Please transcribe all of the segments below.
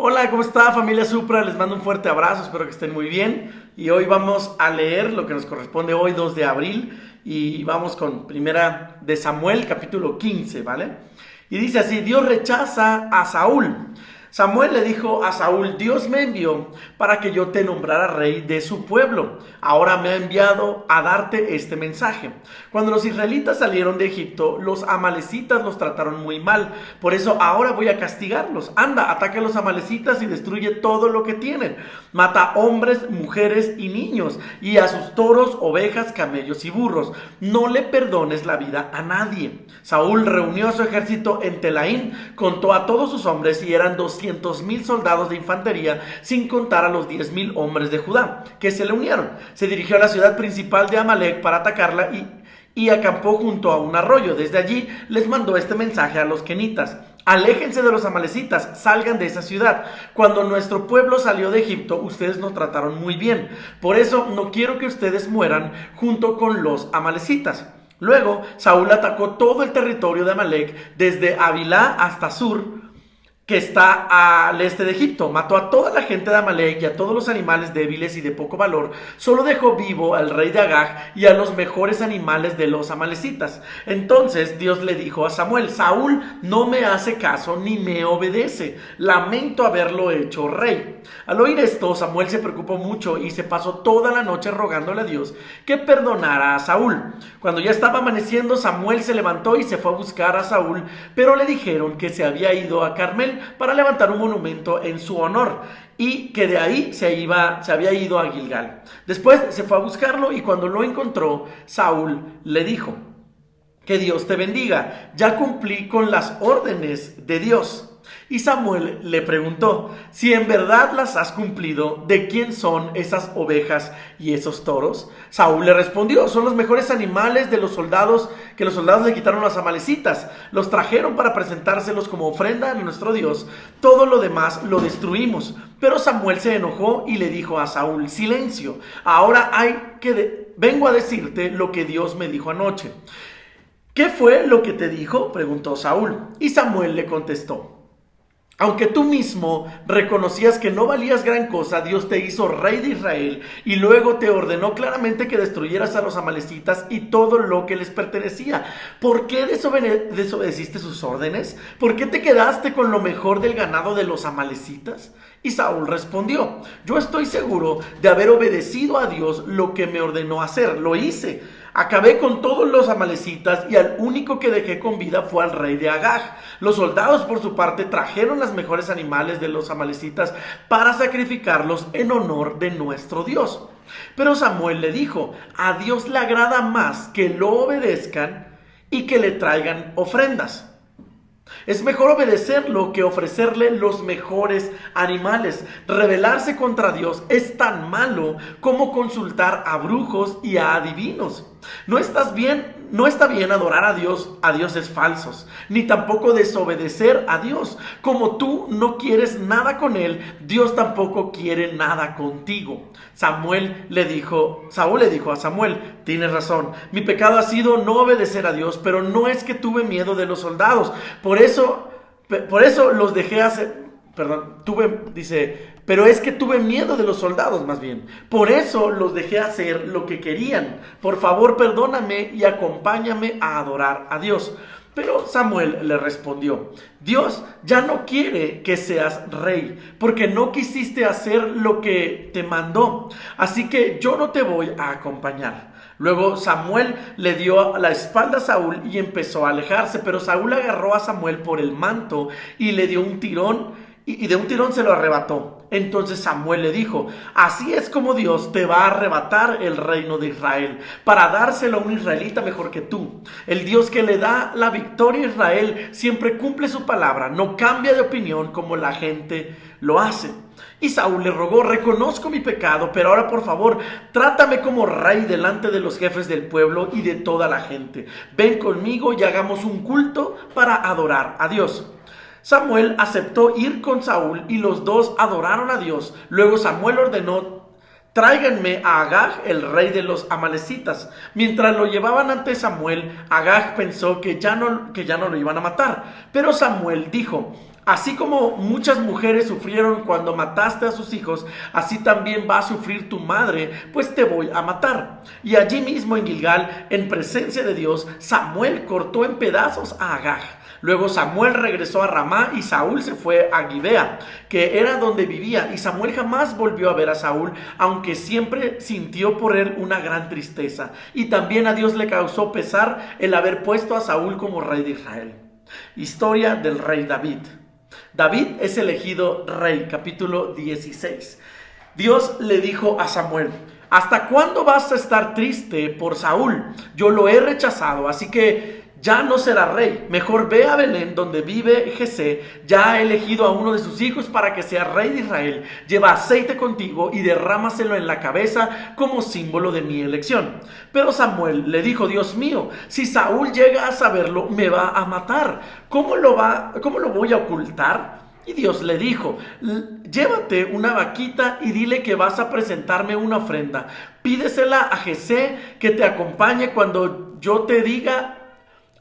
Hola, ¿cómo está familia Supra? Les mando un fuerte abrazo, espero que estén muy bien. Y hoy vamos a leer lo que nos corresponde hoy, 2 de abril. Y vamos con primera de Samuel, capítulo 15, ¿vale? Y dice así: Dios rechaza a Saúl. Samuel le dijo a Saúl: Dios me envió para que yo te nombrara rey de su pueblo. Ahora me ha enviado a darte este mensaje. Cuando los israelitas salieron de Egipto, los amalecitas los trataron muy mal. Por eso ahora voy a castigarlos. Anda, ataca a los amalecitas y destruye todo lo que tienen. Mata hombres, mujeres y niños, y a sus toros, ovejas, camellos y burros. No le perdones la vida a nadie. Saúl reunió a su ejército en Telaín, contó a todos sus hombres y eran 200,000 soldados de infantería, sin contar a los 10,000 hombres de Judá, que se le unieron. Se dirigió a la ciudad principal de Amalec para atacarla y acampó junto a un arroyo. Desde allí les mandó este mensaje a los kenitas: aléjense de los amalecitas, salgan de esa ciudad. Cuando nuestro pueblo salió de Egipto, ustedes nos trataron muy bien. Por eso no quiero que ustedes mueran junto con los amalecitas. Luego Saúl atacó todo el territorio de Amalec, desde Havilá hasta Sur, que está al este de Egipto. Mató a toda la gente de Amalec y a todos los animales débiles y de poco valor. Solo dejó vivo al rey de Agag y a los mejores animales de los amalecitas. Entonces Dios le dijo a Samuel: Saúl no me hace caso ni me obedece. Lamento haberlo hecho rey. Al oír esto, Samuel se preocupó mucho y se pasó toda la noche rogándole a Dios que perdonara a Saúl. Cuando ya estaba amaneciendo, Samuel se levantó y se fue a buscar a Saúl, pero le dijeron que se había ido a Carmel para levantar un monumento en su honor y que de ahí se había ido a Gilgal. Después se fue a buscarlo y cuando lo encontró, Saúl le dijo: que Dios te bendiga, ya cumplí con las órdenes de Dios. Y Samuel le preguntó: si en verdad las has cumplido, ¿de quién son esas ovejas y esos toros? Saúl le respondió: son los mejores animales de los soldados que los soldados le quitaron a los amalecitas. Los trajeron para presentárselos como ofrenda a nuestro Dios. Todo lo demás lo destruimos. Pero Samuel se enojó y le dijo a Saúl: silencio, ahora vengo a decirte lo que Dios me dijo anoche. ¿Qué fue lo que te dijo?, preguntó Saúl. Y Samuel le contestó: aunque tú mismo reconocías que no valías gran cosa, Dios te hizo rey de Israel y luego te ordenó claramente que destruyeras a los amalecitas y todo lo que les pertenecía. ¿Por qué desobedeciste sus órdenes? ¿Por qué te quedaste con lo mejor del ganado de los amalecitas? Y Saúl respondió: yo estoy seguro de haber obedecido a Dios lo que me ordenó hacer. Lo hice. Acabé con todos los amalecitas y al único que dejé con vida fue al rey de Agag. Los soldados, por su parte, trajeron los mejores animales de los amalecitas para sacrificarlos en honor de nuestro Dios. Pero Samuel le dijo: a Dios le agrada más que lo obedezcan y que le traigan ofrendas. Es mejor obedecerlo que ofrecerle los mejores animales. Rebelarse contra Dios es tan malo como consultar a brujos y a adivinos. No está bien adorar a dioses falsos, ni tampoco desobedecer a Dios. Como tú no quieres nada con él, Dios tampoco quiere nada contigo. Saúl le dijo a Samuel: tienes razón, mi pecado ha sido no obedecer a Dios, pero no es que tuve miedo de los soldados. Por eso los dejé hacer. Pero es que tuve miedo de los soldados, más bien. Por eso los dejé hacer lo que querían. Por favor, perdóname y acompáñame a adorar a Dios. Pero Samuel le respondió: Dios ya no quiere que seas rey, porque no quisiste hacer lo que te mandó. Así que yo no te voy a acompañar. Luego Samuel le dio la espalda a Saúl y empezó a alejarse. Pero Saúl agarró a Samuel por el manto y le dio un tirón. Y de un tirón se lo arrebató. Entonces Samuel le dijo: así es como Dios te va a arrebatar el reino de Israel, para dárselo a un israelita mejor que tú. El Dios que le da la victoria a Israel siempre cumple su palabra, no cambia de opinión como la gente lo hace. Y Saúl le rogó: reconozco mi pecado, pero ahora por favor trátame como rey delante de los jefes del pueblo y de toda la gente. Ven conmigo y hagamos un culto para adorar a Dios. Samuel aceptó ir con Saúl y los dos adoraron a Dios. Luego Samuel ordenó: tráiganme a Agag, el rey de los amalecitas. Mientras lo llevaban ante Samuel, Agag pensó que ya no lo iban a matar. Pero Samuel dijo: Así como muchas mujeres sufrieron cuando mataste a sus hijos, así también va a sufrir tu madre, pues te voy a matar. Y allí mismo en Gilgal, en presencia de Dios, Samuel cortó en pedazos a Agag. Luego Samuel regresó a Ramá y Saúl se fue a Gibea, que era donde vivía. Y Samuel jamás volvió a ver a Saúl, aunque siempre sintió por él una gran tristeza. Y también a Dios le causó pesar el haber puesto a Saúl como rey de Israel. Historia del rey David. David es elegido rey, capítulo 16. Dios le dijo a Samuel: ¿hasta cuándo vas a estar triste por Saúl? Yo lo he rechazado, así que ya no será rey. Mejor ve a Belén, donde vive Jesé. Ya ha elegido a uno de sus hijos para que sea rey de Israel. Lleva aceite contigo y derrámaselo en la cabeza como símbolo de mi elección. Pero Samuel le dijo: Dios mío, si Saúl llega a saberlo, me va a matar. ¿Cómo lo voy a ocultar? Y Dios le dijo: llévate una vaquita y dile que vas a presentarme una ofrenda. Pídesela a Jesé que te acompañe cuando yo te diga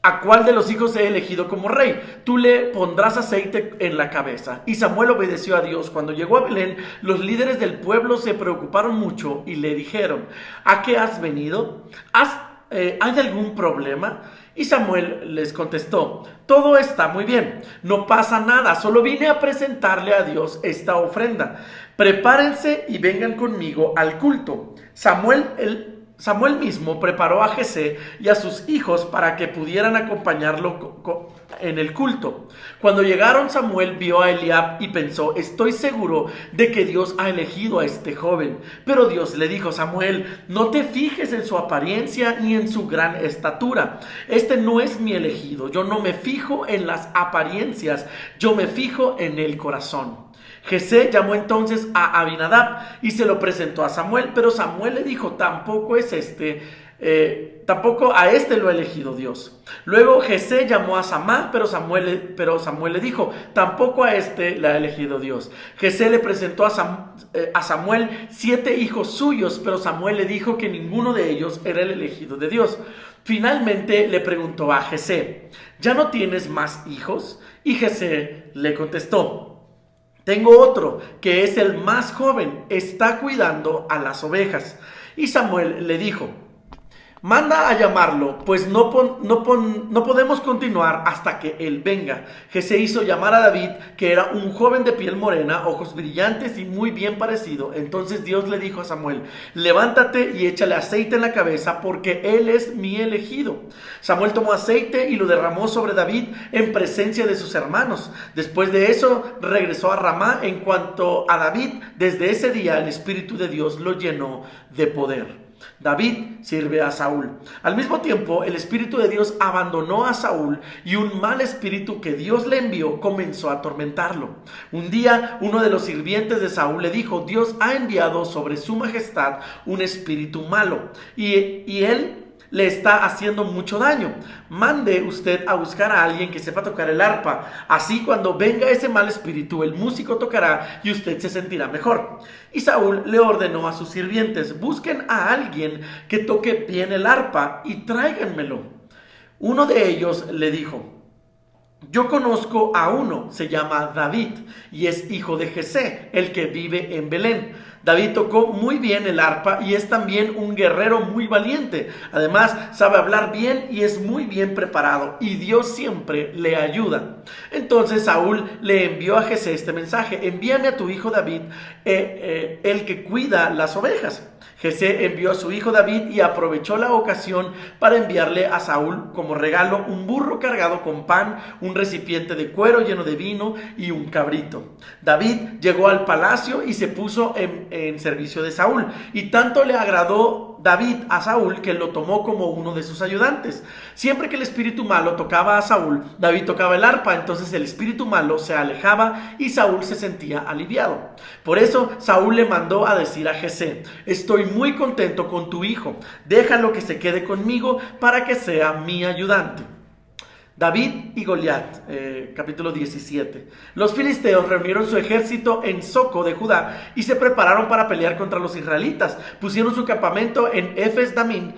a cuál de los hijos he elegido como rey. Tú le pondrás aceite en la cabeza. Y Samuel obedeció a Dios. Cuando llegó a Belén, los líderes del pueblo se preocuparon mucho y le dijeron: ¿a qué has venido? ¿Hay algún problema? Y Samuel les contestó: todo está muy bien, no pasa nada, solo vine a presentarle a Dios esta ofrenda. Prepárense y vengan conmigo al culto. Samuel mismo preparó a Jesé y a sus hijos para que pudieran acompañarlo en el culto. Cuando llegaron, Samuel vio a Eliab y pensó: estoy seguro de que Dios ha elegido a este joven. Pero Dios le dijo: Samuel, no te fijes en su apariencia ni en su gran estatura. Este no es mi elegido. Yo no me fijo en las apariencias, yo me fijo en el corazón. Jesé llamó entonces a Abinadab y se lo presentó a Samuel, pero Samuel le dijo: tampoco a este lo ha elegido Dios. Luego Jesé llamó a Samá, pero Samuel le dijo: tampoco a este le ha elegido Dios. Jesé le presentó a Samuel 7 hijos suyos, pero Samuel le dijo que ninguno de ellos era el elegido de Dios. Finalmente le preguntó a Jesé: ¿ya no tienes más hijos? Y Jesé le contestó: tengo otro, que es el más joven, está cuidando a las ovejas. Y Samuel le dijo: manda a llamarlo, pues no podemos continuar hasta que él venga. Jesé hizo llamar a David, que era un joven de piel morena, ojos brillantes y muy bien parecido. Entonces Dios le dijo a Samuel: levántate y échale aceite en la cabeza, porque él es mi elegido. Samuel tomó aceite y lo derramó sobre David en presencia de sus hermanos. Después de eso regresó a Ramá. En cuanto a David, desde ese día el Espíritu de Dios lo llenó de poder. David sirve a Saúl. Al mismo tiempo, el Espíritu de Dios abandonó a Saúl y un mal espíritu que Dios le envió comenzó a atormentarlo. Un día, uno de los sirvientes de Saúl le dijo: Dios ha enviado sobre su majestad un espíritu malo y él le está haciendo mucho daño. Mande usted a buscar a alguien que sepa tocar el arpa. Así, cuando venga ese mal espíritu, el músico tocará y usted se sentirá mejor. Y Saúl le ordenó a sus sirvientes: busquen a alguien que toque bien el arpa y tráiganmelo. Uno de ellos le dijo: yo conozco a uno, se llama David, y es hijo de Jesé, el que vive en Belén. David tocó muy bien el arpa y es también un guerrero muy valiente. Además, sabe hablar bien y es muy bien preparado, y Dios siempre le ayuda. Entonces Saúl le envió a Jesé este mensaje: envíame a tu hijo David, el que cuida las ovejas. Jesé envió a su hijo David y aprovechó la ocasión para enviarle a Saúl como regalo un burro cargado con pan, un recipiente de cuero lleno de vino y un cabrito. David llegó al palacio y se puso en servicio de Saúl, y tanto le agradó David a Saúl que lo tomó como uno de sus ayudantes. Siempre que el espíritu malo tocaba a Saúl, David tocaba el arpa, entonces el espíritu malo se alejaba y Saúl se sentía aliviado. Por eso Saúl le mandó a decir a Jesé: estoy muy contento con tu hijo, déjalo que se quede conmigo para que sea mi ayudante. David y Goliat, capítulo 17. Los filisteos reunieron su ejército en Soco de Judá y se prepararon para pelear contra los israelitas. Pusieron su campamento en Efes Damim,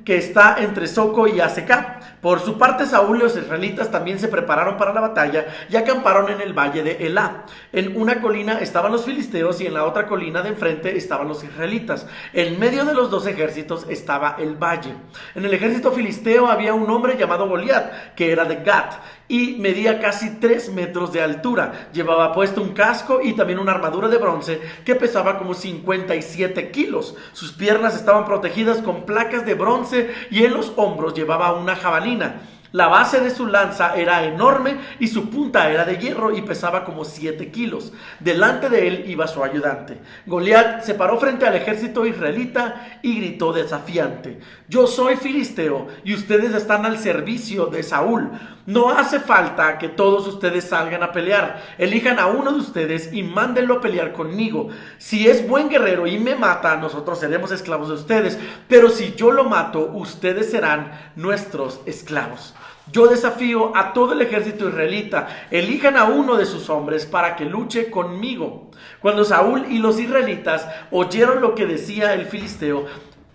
que está entre Soco y Azeká. Por su parte, Saúl y los israelitas también se prepararon para la batalla y acamparon en el valle de Elá. En una colina estaban los filisteos y en la otra colina de enfrente estaban los israelitas. En medio de los dos ejércitos estaba el valle. En el ejército filisteo había un hombre llamado Goliat, que era de Gat, y medía casi 3 metros de altura. Llevaba puesto un casco y también una armadura de bronce que pesaba como 57 kilos. Sus piernas estaban protegidas con placas de bronce y en los hombros llevaba una jabalina. La base de su lanza era enorme y su punta era de hierro y pesaba como 7 kilos. Delante de él iba su ayudante. Goliat se paró frente al ejército israelita y gritó desafiante: yo soy filisteo y ustedes están al servicio de Saúl. No hace falta que todos ustedes salgan a pelear. Elijan a uno de ustedes y mándenlo a pelear conmigo. Si es buen guerrero y me mata, nosotros seremos esclavos de ustedes. Pero si yo lo mato, ustedes serán nuestros esclavos. Yo desafío a todo el ejército israelita. Elijan a uno de sus hombres para que luche conmigo. Cuando Saúl y los israelitas oyeron lo que decía el filisteo,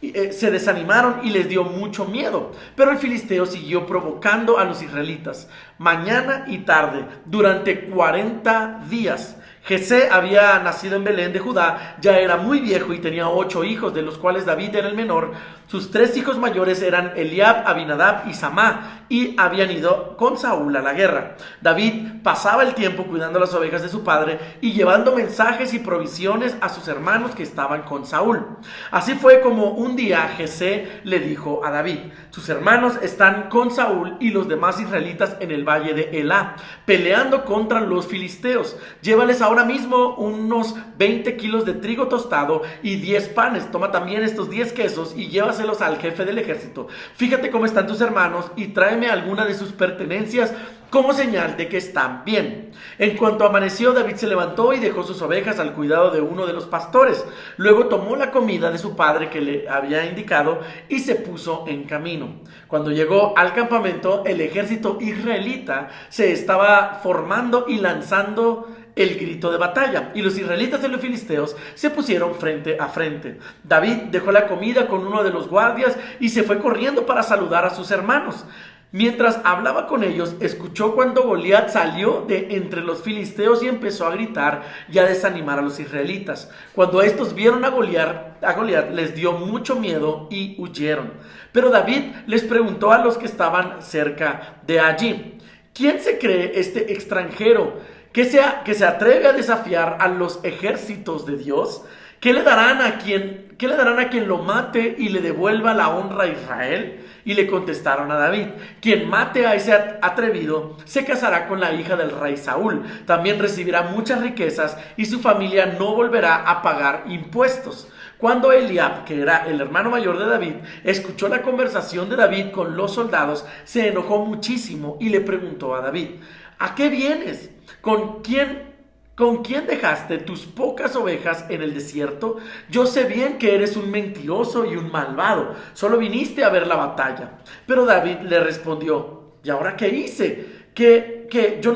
se desanimaron y les dio mucho miedo. Pero el filisteo siguió provocando a los israelitas mañana y tarde durante 40 días. Jesé había nacido en Belén de Judá, ya era muy viejo y tenía 8 hijos, de los cuales David era el menor. Sus 3 hijos mayores eran Eliab, Abinadab y Samá, y habían ido con Saúl a la guerra. David pasaba el tiempo cuidando las ovejas de su padre y llevando mensajes y provisiones a sus hermanos que estaban con Saúl. Así fue como un día Jesé le dijo a David: sus hermanos están con Saúl y los demás israelitas en el valle de Elá, peleando contra los filisteos. Llévales ahora mismo unos 20 kilos de trigo tostado y 10 panes. Toma también estos 10 quesos y llévaselos al jefe del ejército. Fíjate cómo están tus hermanos y tráeme alguna de sus pertenencias como señal de que están bien. En cuanto amaneció, David se levantó y dejó sus ovejas al cuidado de uno de los pastores. Luego tomó la comida de su padre que le había indicado y se puso en camino. Cuando llegó al campamento, el ejército israelita se estaba formando y lanzando el grito de batalla, y los israelitas y los filisteos se pusieron frente a frente. David dejó la comida con uno de los guardias y se fue corriendo para saludar a sus hermanos. Mientras hablaba con ellos, escuchó cuando Goliat salió de entre los filisteos y empezó a gritar y a desanimar a los israelitas. Cuando estos vieron a Goliat les dio mucho miedo y huyeron. Pero David les preguntó a los que estaban cerca de allí: ¿quién se cree este extranjero que se atreve a desafiar a los ejércitos de Dios? ¿Qué le darán a quien lo mate y le devuelva la honra a Israel? Y le contestaron a David: quien mate a ese atrevido se casará con la hija del rey Saúl. También recibirá muchas riquezas y su familia no volverá a pagar impuestos. Cuando Eliab, que era el hermano mayor de David, escuchó la conversación de David con los soldados, se enojó muchísimo y le preguntó a David: ¿a qué vienes? ¿Con quién dejaste tus pocas ovejas en el desierto? Yo sé bien que eres un mentiroso y un malvado. Solo viniste a ver la batalla. Pero David le respondió: ¿y ahora qué hice? ¿Que yo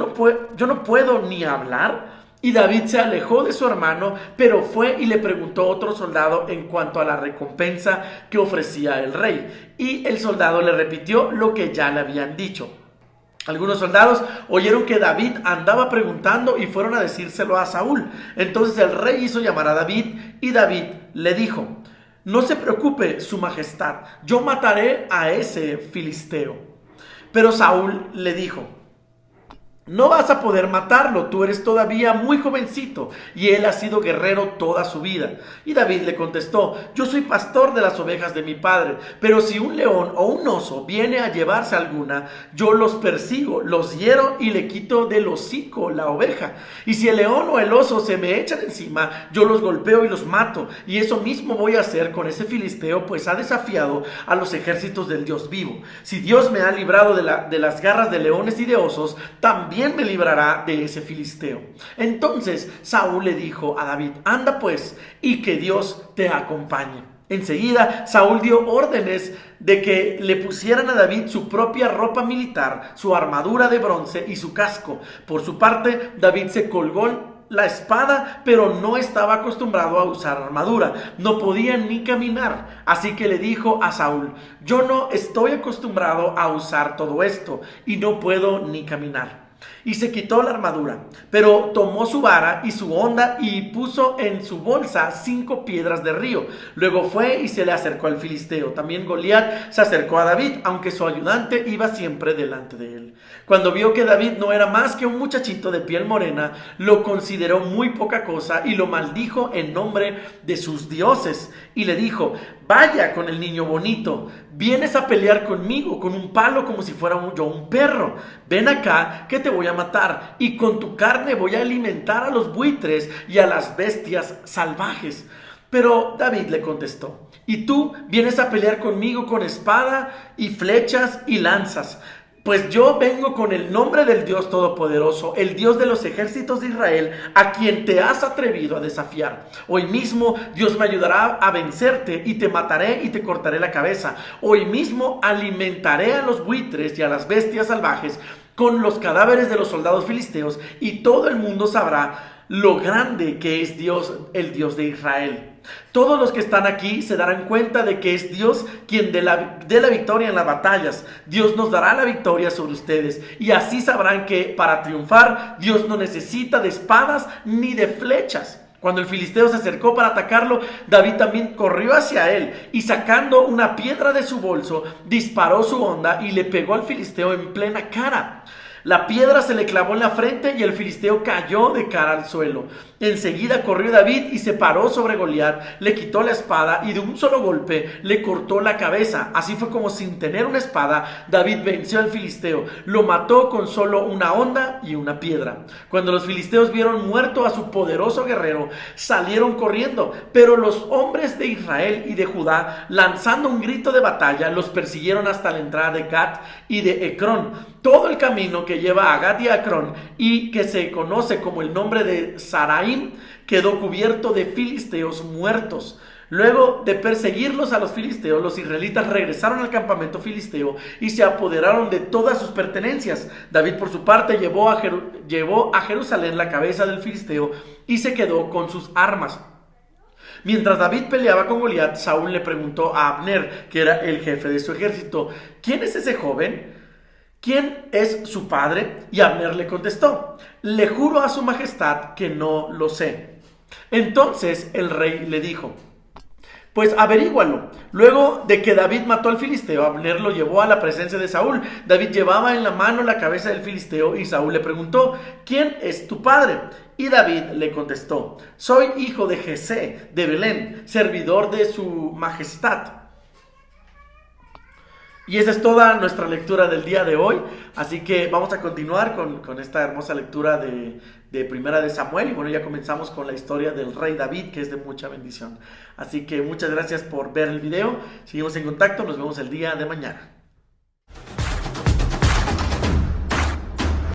no puedo ni hablar? Y David se alejó de su hermano, pero fue y le preguntó a otro soldado en cuanto a la recompensa que ofrecía el rey. Y el soldado le repitió lo que ya le habían dicho. Algunos soldados oyeron que David andaba preguntando y fueron a decírselo a Saúl. Entonces el rey hizo llamar a David y David le dijo: no se preocupe, su majestad, yo mataré a ese filisteo. Pero Saúl le dijo: no vas a poder matarlo, tú eres todavía muy jovencito y él ha sido guerrero toda su vida. Y David le contestó: yo soy pastor de las ovejas de mi padre, pero si un león o un oso viene a llevarse alguna, yo los persigo, los hiero y le quito del hocico la oveja. Y si el león o el oso se me echan encima, yo los golpeo y los mato. Y eso mismo voy a hacer con ese filisteo, pues ha desafiado a los ejércitos del Dios vivo. Si Dios me ha librado de las garras de leones y de osos, también me librará de ese filisteo. Entonces Saúl le dijo a David: anda pues, y que Dios te acompañe. Enseguida Saúl dio órdenes de que le pusieran a David su propia ropa militar, su armadura de bronce y su casco. Por su parte, David se colgó la espada, pero no estaba acostumbrado a usar armadura, no podía ni caminar. Así que le dijo a Saúl: yo no estoy acostumbrado a usar todo esto y no puedo ni caminar. Y se quitó la armadura, pero tomó su vara y su honda y puso en su bolsa 5 piedras de río. Luego fue y se le acercó al filisteo. También Goliat se acercó a David, aunque su ayudante iba siempre delante de él. Cuando vio que David no era más que un muchachito de piel morena, lo consideró muy poca cosa y lo maldijo en nombre de sus dioses. Y le dijo: vaya con el niño bonito, vienes a pelear conmigo con un palo como si fuera yo un perro. Ven acá que te voy a matar y con tu carne voy a alimentar a los buitres y a las bestias salvajes. Pero David le contestó: ¿y tú vienes a pelear conmigo con espada y flechas y lanzas? Pues yo vengo con el nombre del Dios Todopoderoso, el Dios de los ejércitos de Israel, a quien te has atrevido a desafiar. Hoy mismo Dios me ayudará a vencerte y te mataré y te cortaré la cabeza. Hoy mismo alimentaré a los buitres y a las bestias salvajes con los cadáveres de los soldados filisteos, y todo el mundo sabrá lo grande que es Dios, el Dios de Israel. Todos los que están aquí se darán cuenta de que es Dios quien dé la victoria en las batallas. Dios nos dará la victoria sobre ustedes, y así sabrán que para triunfar Dios no necesita de espadas ni de flechas. Cuando el filisteo se acercó para atacarlo, David también corrió hacia él y, sacando una piedra de su bolso, disparó su honda y le pegó al filisteo en plena cara. La piedra se le clavó en la frente y el filisteo cayó de cara al suelo. Enseguida corrió David y se paró sobre Goliat, le quitó la espada y de un solo golpe le cortó la cabeza. Así fue como, sin tener una espada, David venció al filisteo. Lo mató con solo una honda y una piedra. Cuando los filisteos vieron muerto a su poderoso guerrero, salieron corriendo. Pero los hombres de Israel y de Judá, lanzando un grito de batalla, los persiguieron hasta la entrada de Gat y de Ecrón. Todo el camino que lleva a Gat y a Ecrón, y que se conoce como el nombre de Saraim, quedó cubierto de filisteos muertos. Luego de perseguirlos a los filisteos, los israelitas regresaron al campamento filisteo y se apoderaron de todas sus pertenencias. David, por su parte, llevó a Jerusalén la cabeza del filisteo y se quedó con sus armas. Mientras David peleaba con Goliat, Saúl le preguntó a Abner, que era el jefe de su ejército: ¿quién es ese joven? ¿Quién es su padre? Y Abner le contestó: le juro a su majestad que no lo sé. Entonces el rey le dijo: pues averígualo. Luego de que David mató al filisteo, Abner lo llevó a la presencia de Saúl. David llevaba en la mano la cabeza del filisteo y Saúl le preguntó: ¿quién es tu padre? Y David le contestó: soy hijo de Jesé de Belén, servidor de su majestad. Y esa es toda nuestra lectura del día de hoy. Así que vamos a continuar con esta hermosa lectura de Primera de Samuel. Y bueno, ya comenzamos con la historia del rey David, que es de mucha bendición. Así que muchas gracias por ver el video. Seguimos en contacto. Nos vemos el día de mañana.